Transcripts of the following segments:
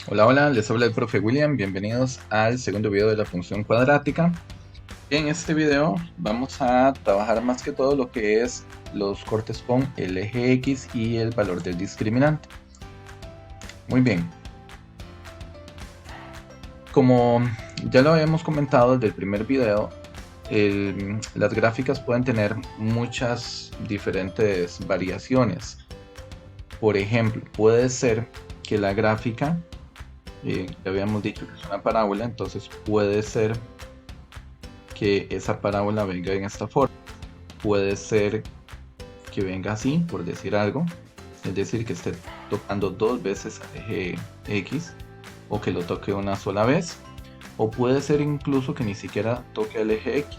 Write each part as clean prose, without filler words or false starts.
Hola, hola, les habla el profe William, bienvenidos al segundo video de la función cuadrática. En este video vamos a trabajar más que todo lo que es los cortes con el eje X y el valor del discriminante. Muy bien, como ya lo habíamos comentado desde el primer video, las gráficas pueden tener muchas diferentes variaciones. Por ejemplo, puede ser que la gráfica, ya habíamos dicho que es una parábola, entonces puede ser que esa parábola venga en esta forma. Puede ser que venga así, por decir algo, es decir, que esté tocando dos veces al eje X o que lo toque una sola vez, o puede ser incluso que ni siquiera toque el eje X,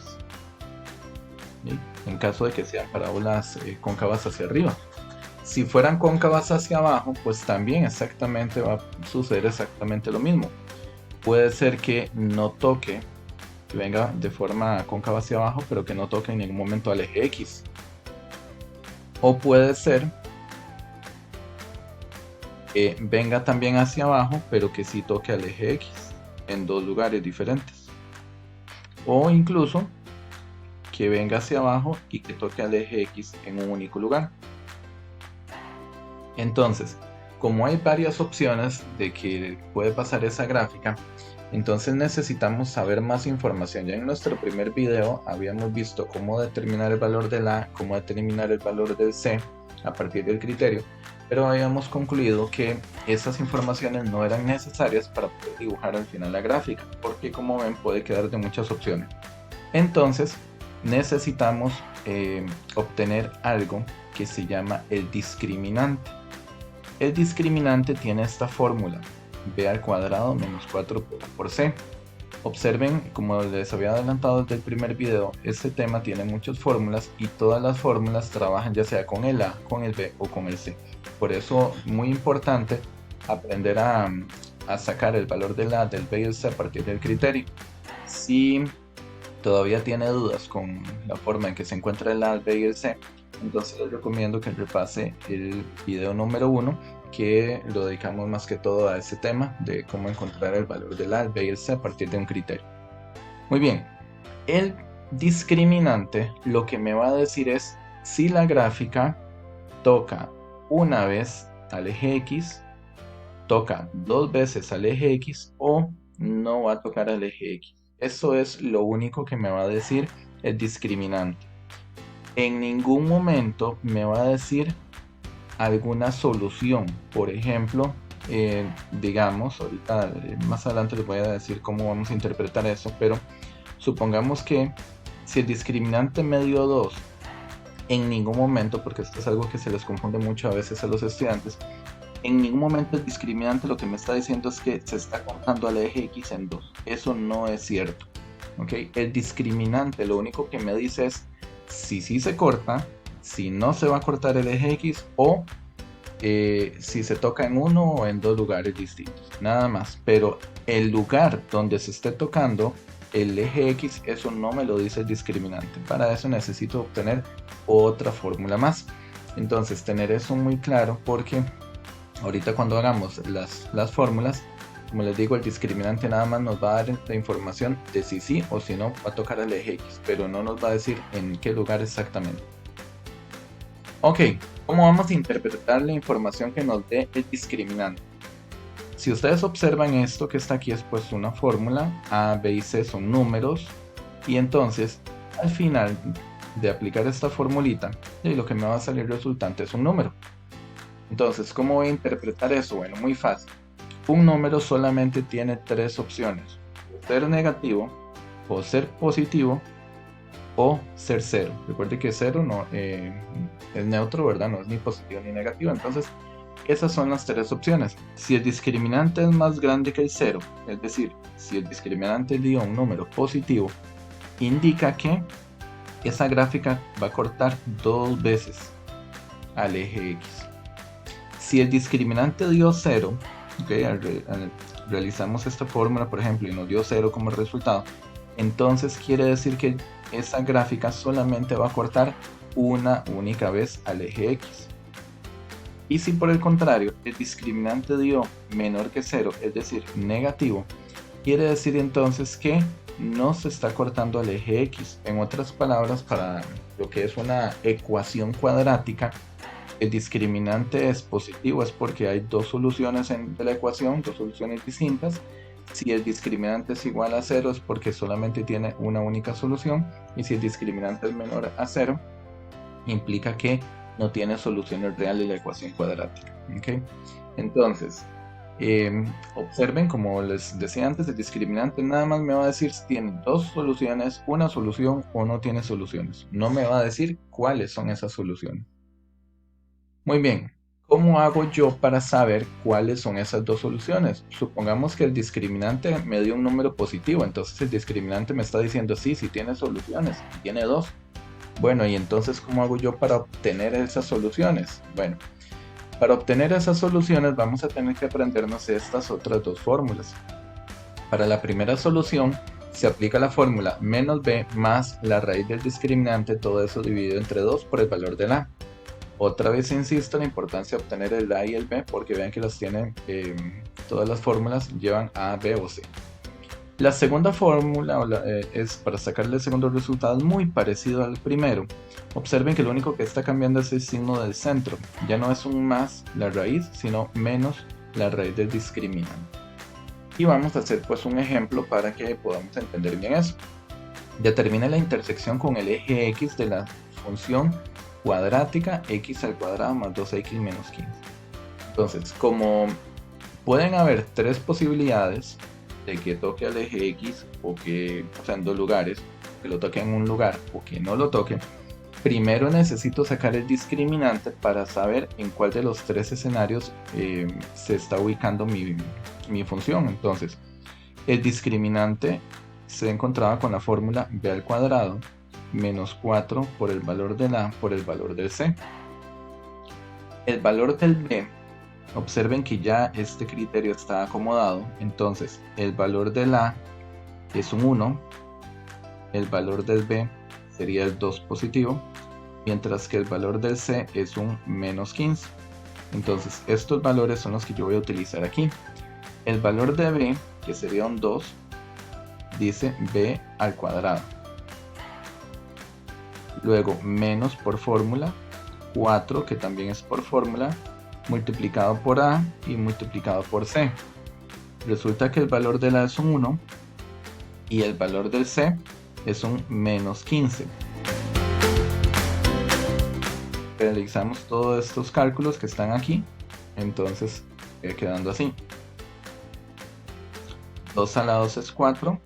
¿sí? En caso de que sean parábolas cóncavas hacia arriba. Si fueran cóncavas hacia abajo, pues también exactamente va a suceder exactamente lo mismo. Puede ser que no toque, que venga de forma cóncava hacia abajo, pero que no toque en ningún momento al eje X. O puede ser que venga también hacia abajo, pero que sí toque al eje X en dos lugares diferentes. O incluso que venga hacia abajo y que toque al eje X en un único lugar. Entonces, como hay varias opciones de que puede pasar esa gráfica, entonces necesitamos saber más información. Ya en nuestro primer video habíamos visto cómo determinar el valor de la A, cómo determinar el valor del C a partir del criterio, pero habíamos concluido que esas informaciones no eran necesarias para poder dibujar al final la gráfica, porque como ven puede quedar de muchas opciones. Entonces necesitamos obtener algo que se llama el discriminante. El discriminante tiene esta fórmula: b al cuadrado menos 4 por c. Observen, como les había adelantado desde el primer video, este tema tiene muchas fórmulas y todas las fórmulas trabajan ya sea con el a, con el b o con el c. Por eso muy importante aprender a sacar el valor del a, del b y el c a partir del criterio. Si todavía tiene dudas con la forma en que se encuentra el a, el b y el c, entonces les recomiendo que repase el video número 1, que lo dedicamos más que todo a ese tema de cómo encontrar el valor del A, el B y el C a partir de un criterio. Muy bien, el discriminante lo que me va a decir es si la gráfica toca una vez al eje X, toca dos veces al eje X o no va a tocar al eje X. Eso es lo único que me va a decir el discriminante. En ningún momento me va a decir alguna solución. Por ejemplo, digamos, ahorita más adelante les voy a decir cómo vamos a interpretar eso, pero supongamos que si el discriminante me dio 2, en ningún momento, porque esto es algo que se les confunde mucho a veces a los estudiantes, en ningún momento el discriminante lo que me está diciendo es que se está cortando al eje X en 2. Eso no es cierto. ¿Okay? El discriminante lo único que me dice es si sí se corta, si no se va a cortar el eje X o si se toca en uno o en dos lugares distintos, nada más. Pero el lugar donde se esté tocando el eje X, eso no me lo dice el discriminante. Para eso necesito obtener otra fórmula más. Entonces tener eso muy claro, porque ahorita cuando hagamos las fórmulas, como les digo, el discriminante nada más nos va a dar la información de si sí o si no va a tocar el eje X, pero no nos va a decir en qué lugar exactamente. Ok, ¿cómo vamos a interpretar la información que nos dé el discriminante? Si ustedes observan, esto que está aquí es pues una fórmula, A, B y C son números, y entonces al final de aplicar esta formulita, lo que me va a salir resultante es un número. Entonces, ¿cómo voy a interpretar eso? Bueno, muy fácil. Un número solamente tiene tres opciones: ser negativo, o ser positivo, o ser cero. Recuerde que cero no, es neutro, ¿verdad? No es ni positivo ni negativo. Entonces, esas son las tres opciones. Si el discriminante es más grande que el cero, es decir, si el discriminante dio un número positivo, indica que esa gráfica va a cortar dos veces al eje X. Si el discriminante dio 0, ¿okay? Realizamos esta fórmula, por ejemplo, y nos dio 0 como resultado, entonces quiere decir que esa gráfica solamente va a cortar una única vez al eje X. Y si por el contrario el discriminante dio menor que 0, es decir, negativo, quiere decir entonces que no se está cortando al eje X. En otras palabras, para lo que es una ecuación cuadrática, el discriminante es positivo, es porque hay dos soluciones de la ecuación, dos soluciones distintas. Si el discriminante es igual a 0 es porque solamente tiene una única solución, y si el discriminante es menor a 0 implica que no tiene soluciones reales la ecuación cuadrática. ¿Okay? Entonces, observen, como les decía antes, el discriminante nada más me va a decir si tiene dos soluciones, una solución o no tiene soluciones. No me va a decir cuáles son esas soluciones. Muy bien, ¿cómo hago yo para saber cuáles son esas dos soluciones? Supongamos que el discriminante me dio un número positivo, entonces el discriminante me está diciendo sí tiene soluciones, tiene dos. Bueno, y entonces, ¿cómo hago yo para obtener esas soluciones? Bueno, para obtener esas soluciones vamos a tener que aprendernos estas otras dos fórmulas. Para la primera solución se aplica la fórmula menos b más la raíz del discriminante, todo eso dividido entre 2 por el valor de la. Otra vez insisto en la importancia de obtener el a y el b, porque vean que los tienen, todas las fórmulas llevan a, b o c. La segunda fórmula es para sacarle el segundo resultado, es muy parecido al primero. Observen que lo único que está cambiando es el signo del centro. Ya no es un más la raíz, sino menos la raíz del discriminante. Y vamos a hacer pues un ejemplo para que podamos entender bien eso. Determina la intersección con el eje x de la función cuadrática x al cuadrado más 2x menos 15. Entonces, como pueden haber tres posibilidades de que toque al eje X, o sea, en dos lugares, que lo toque en un lugar o que no lo toque, primero necesito sacar el discriminante para saber en cuál de los tres escenarios se está ubicando mi función. Entonces, el discriminante se encontraba con la fórmula b al cuadrado menos 4 por el valor de la por el valor del c. El valor del b, observen que ya este criterio está acomodado, entonces el valor del a es un 1, el valor del b sería el 2 positivo, mientras que el valor del c es un menos 15. Entonces estos valores son los que yo voy a utilizar aquí. El valor de b, que sería un 2, dice b al cuadrado. Luego menos por fórmula, 4, que también es por fórmula, multiplicado por a y multiplicado por c. Resulta que el valor de la es un 1 y el valor del c es un menos 15. Realizamos todos estos cálculos que están aquí, entonces quedando así. 2 a la 2 es 4,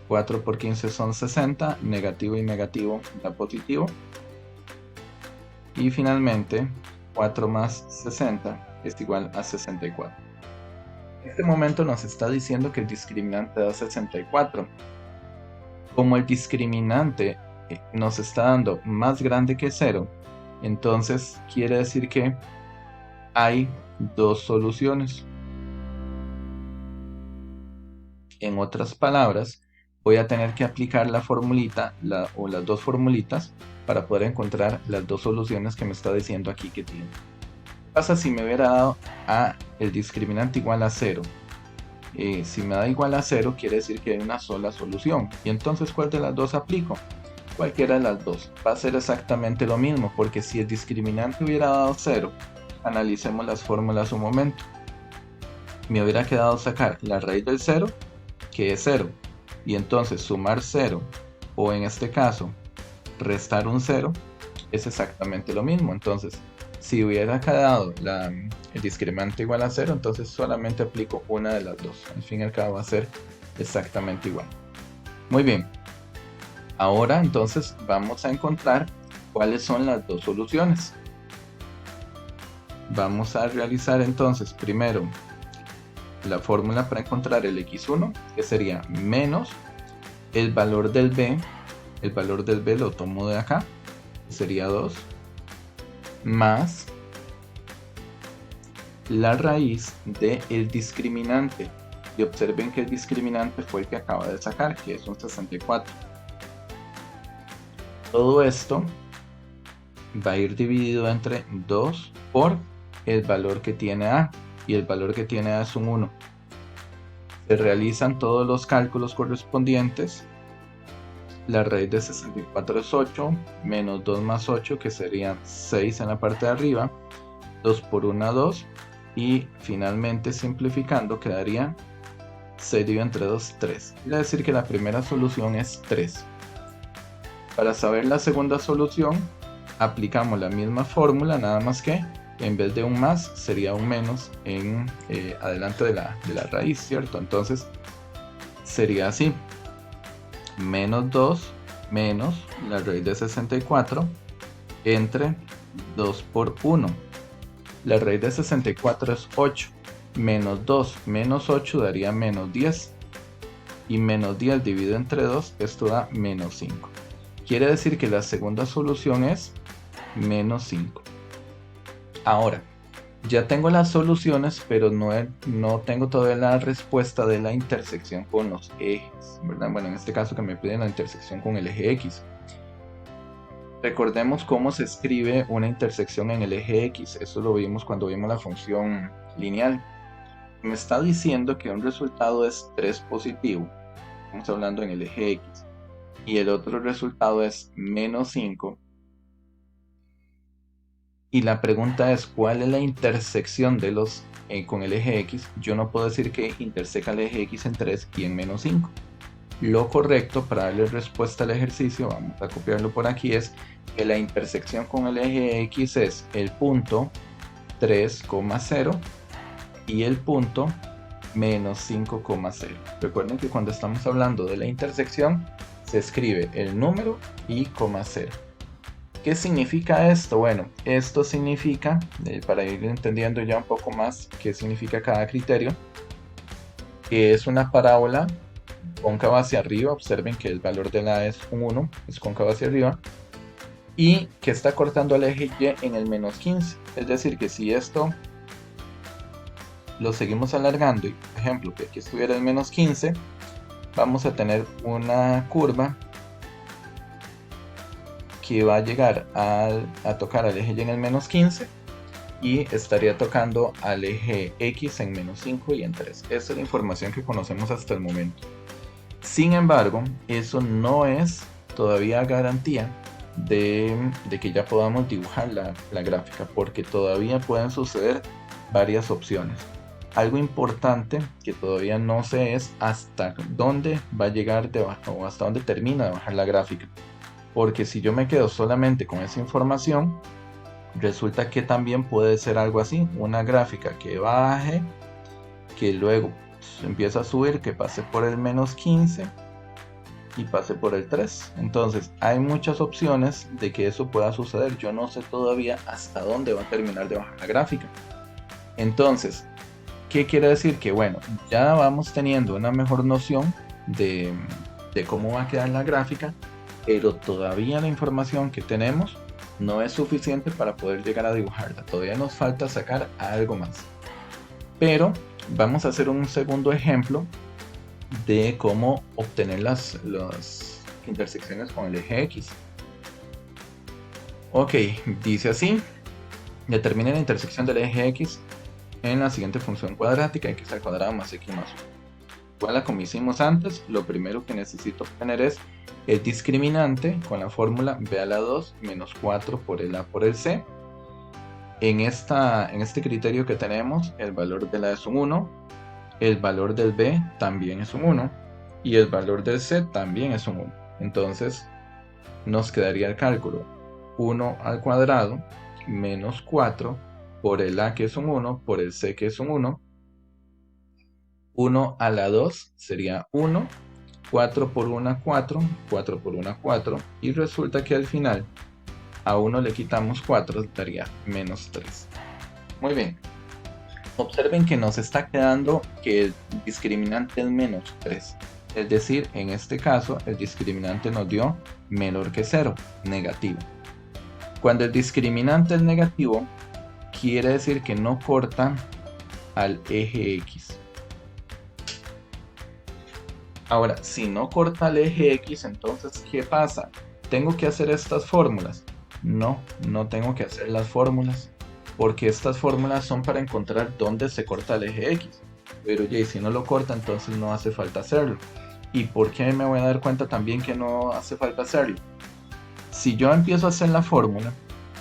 4 por 15 son 60, negativo y negativo da positivo. Y finalmente 4 más 60 es igual a 64. En este momento nos está diciendo que el discriminante da 64. Como el discriminante nos está dando más grande que 0, entonces quiere decir que hay dos soluciones. En otras palabras, voy a tener que aplicar la formulita o las dos formulitas para poder encontrar las dos soluciones que me está diciendo aquí que tiene. ¿Qué pasa si me hubiera dado el discriminante igual a 0? Si me da igual a 0 quiere decir que hay una sola solución. Y entonces, ¿cuál de las dos aplico? Cualquiera de las dos. Va a ser exactamente lo mismo, porque si el discriminante hubiera dado 0, analicemos las fórmulas un momento. Me hubiera quedado sacar la raíz del 0, que es 0, y entonces sumar 0, o en este caso restar un 0, es exactamente lo mismo. Entonces, si hubiera quedado el discriminante igual a 0, entonces solamente aplico una de las dos. Al fin y al cabo va a ser exactamente igual. Muy bien. Ahora entonces vamos a encontrar cuáles son las dos soluciones. Vamos a realizar entonces primero la fórmula para encontrar el x1, que sería menos el valor del b. El valor del b lo tomo de acá, sería 2, más la raíz del discriminante. Y observen que el discriminante fue el que acaba de sacar, que es un 64. Todo esto va a ir dividido entre 2 por el valor que tiene A, y el valor que tiene A es un 1. Se realizan todos los cálculos correspondientes. La raíz de 64 es 8, menos 2 más 8, que serían 6 en la parte de arriba, 2 por 1, 2, y finalmente simplificando quedaría 6 dividido entre 2, 3. Quiere decir que la primera solución es 3. Para saber la segunda solución, aplicamos la misma fórmula, nada más que en vez de un más sería un menos en adelante de la raíz, ¿cierto? Entonces sería así: menos 2 menos la raíz de 64 entre 2 por 1. La raíz de 64 es 8, menos 2 menos 8 daría menos 10, y menos 10 dividido entre 2, esto da menos 5. Quiere decir que la segunda solución es menos 5. Ahora, ya tengo las soluciones, pero no tengo todavía la respuesta de la intersección con los ejes, ¿verdad? Bueno, en este caso que me piden la intersección con el eje X. Recordemos cómo se escribe una intersección en el eje X. Eso lo vimos cuando vimos la función lineal. Me está diciendo que un resultado es 3 positivo, estamos hablando en el eje X, y el otro resultado es menos 5. Y la pregunta es, ¿cuál es la intersección de los con el eje X? Yo no puedo decir que interseca el eje X en 3 y en menos 5. Lo correcto para darle respuesta al ejercicio, vamos a copiarlo por aquí, es que la intersección con el eje X es el punto 3,0 y el punto menos 5,0. Recuerden que cuando estamos hablando de la intersección se escribe el número y coma 0. ¿Qué significa esto? Bueno, esto significa, para ir entendiendo ya un poco más qué significa cada criterio, que es una parábola cóncava hacia arriba. Observen que el valor de la A es un 1, es cóncava hacia arriba, y que está cortando al eje Y en el menos 15. Es decir, que si esto lo seguimos alargando, y por ejemplo que aquí estuviera el menos 15, vamos a tener una curva que va a llegar a tocar al eje Y en el menos 15 y estaría tocando al eje X en menos 5 y en 3. Esa es la información que conocemos hasta el momento. Sin embargo, eso no es todavía garantía de que ya podamos dibujar la gráfica, porque todavía pueden suceder varias opciones. Algo importante que todavía no sé es hasta dónde va a llegar o hasta dónde termina de bajar la gráfica. Porque si yo me quedo solamente con esa información, resulta que también puede ser algo así, una gráfica que baje, que luego empieza a subir, que pase por el menos 15 y pase por el 3. Entonces hay muchas opciones de que eso pueda suceder. Yo no sé todavía hasta dónde va a terminar de bajar la gráfica. Entonces, ¿qué quiere decir? Que bueno, ya vamos teniendo una mejor noción de cómo va a quedar la gráfica, pero todavía la información que tenemos no es suficiente para poder llegar a dibujarla. Todavía nos falta sacar algo más. Pero vamos a hacer un segundo ejemplo de cómo obtener las intersecciones con el eje X. Ok, dice así: determine la intersección del eje X en la siguiente función cuadrática, x al cuadrado más x más 1. Igual como hicimos antes, lo primero que necesito obtener es el discriminante con la fórmula b a la 2 menos 4 por el a por el c. En este criterio que tenemos, el valor de la A es un 1, el valor del b también es un 1 y el valor del c también es un 1. Entonces nos quedaría el cálculo 1 al cuadrado menos 4 por el a, que es un 1, por el c, que es un 1. 1 a la 2 sería 1, 4 por 1, 4, 4 por 1, 4, y resulta que al final a 1 le quitamos 4, daría menos 3. Muy bien. Observen que nos está quedando que el discriminante es menos 3. Es decir, en este caso el discriminante nos dio menor que 0, negativo. Cuando el discriminante es negativo, quiere decir que no corta al eje X. Ahora, si no corta el eje X, entonces, ¿qué pasa? ¿Tengo que hacer estas fórmulas? No, no tengo que hacer las fórmulas. porque estas fórmulas son para encontrar dónde se corta el eje X. Pero ya, si no lo corta, entonces no hace falta hacerlo. ¿Y por qué me voy a dar cuenta también que no hace falta hacerlo? Si yo empiezo a hacer la fórmula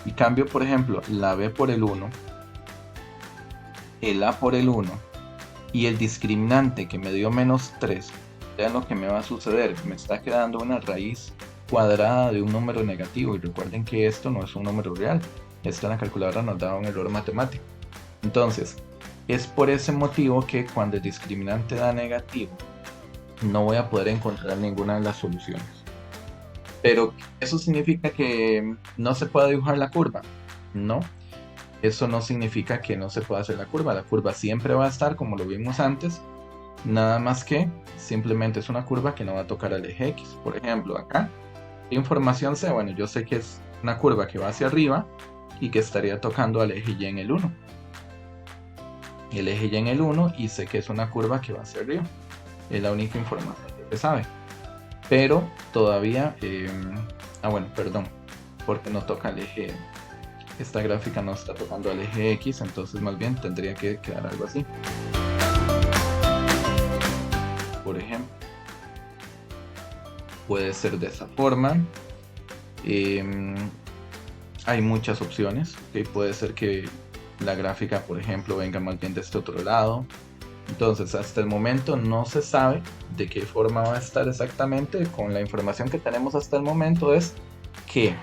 y cambio, por ejemplo, la b por el 1, el a por el 1 y el discriminante que me dio menos 3, vean lo que me va a suceder. Me está quedando una raíz cuadrada de un número negativo, y recuerden que esto no es un número real. Esto en la calculadora nos da un error matemático. Entonces, es por ese motivo que cuando el discriminante da negativo, no voy a poder encontrar ninguna de las soluciones. Pero ¿eso significa que no se pueda dibujar la curva? No, eso no significa que no se pueda hacer la curva. La curva siempre va a estar como lo vimos antes, nada más que simplemente es una curva que no va a tocar al eje X. Por ejemplo, acá, ¿qué información sé? Bueno, yo sé que es una curva que va hacia arriba y que estaría tocando al eje Y en el 1. El eje Y en el 1, y sé que es una curva que va hacia arriba. Es la única información que se sabe. Pero todavía, bueno, perdón, porque no toca el eje, esta gráfica no está tocando al eje X, entonces más bien tendría que quedar algo así. Por ejemplo, puede ser de esa forma. Hay muchas opciones, ¿okay? Puede ser que la gráfica, por ejemplo, venga más bien de este otro lado. Entonces, hasta el momento no se sabe de qué forma va a estar exactamente. Con la información que tenemos hasta el momento es que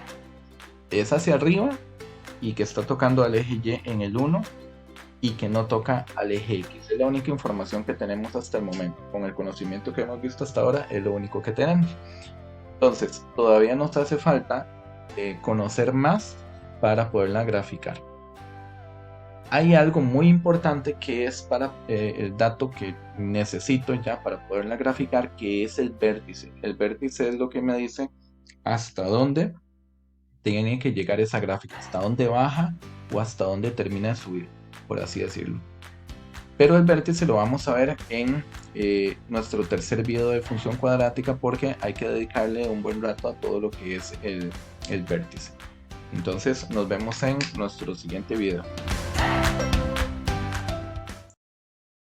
es hacia arriba y que está tocando al eje Y en el 1 y que no toca al eje X. Es la única información que tenemos hasta el momento. Con el conocimiento que hemos visto hasta ahora es lo único que tenemos. Entonces, todavía nos hace falta conocer más para poderla graficar. Hay algo muy importante que es para el dato que necesito ya para poderla graficar, que es el vértice. El vértice es lo que me dice hasta dónde tiene que llegar esa gráfica, hasta dónde baja o hasta dónde termina de subir, por así decirlo. Pero el vértice lo vamos a ver en nuestro tercer video de función cuadrática, porque hay que dedicarle un buen rato a todo lo que es el vértice. Entonces nos vemos en nuestro siguiente video.